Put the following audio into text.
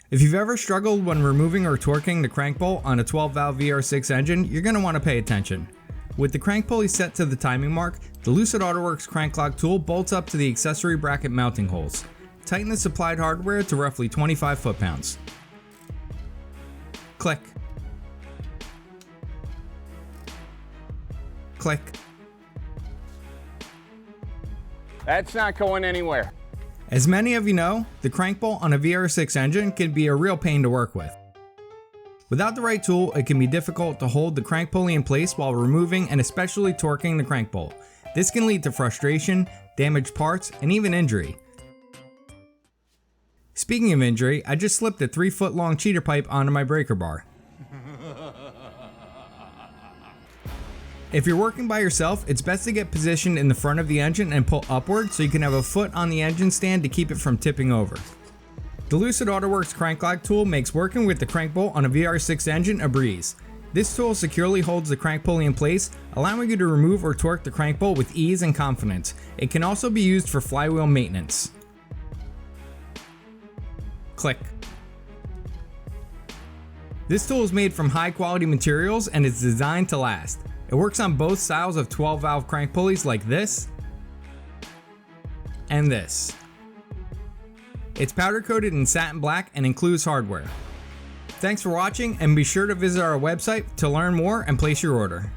If you've ever struggled when removing or torquing the crank bolt on a 12-valve VR6 engine, you're going to want to pay attention. With the crank pulley set to the timing mark, the Lucid Autowerks crank lock tool bolts up to the accessory bracket mounting holes. Tighten the supplied hardware to roughly 25 foot-pounds. Click. Click. That's not going anywhere. As many of you know, the crank bolt on a VR6 engine can be a real pain to work with. Without the right tool, it can be difficult to hold the crank pulley in place while removing and especially torquing the crank bolt. This can lead to frustration, damaged parts, and even injury. Speaking of injury, I just slipped a 3-foot-long cheater pipe onto my breaker bar. If you're working by yourself, it's best to get positioned in the front of the engine and pull upward so you can have a foot on the engine stand to keep it from tipping over. The Lucid Autowerks crank lock tool makes working with the crank bolt on a VR6 engine a breeze. This tool securely holds the crank pulley in place, allowing you to remove or torque the crank bolt with ease and confidence. It can also be used for flywheel maintenance. Click. This tool is made from high quality materials and is designed to last. It works on both styles of 12-valve crank pulleys like this and this. It's powder coated in satin black and includes hardware. Thanks for watching, and be sure to visit our website to learn more and place your order.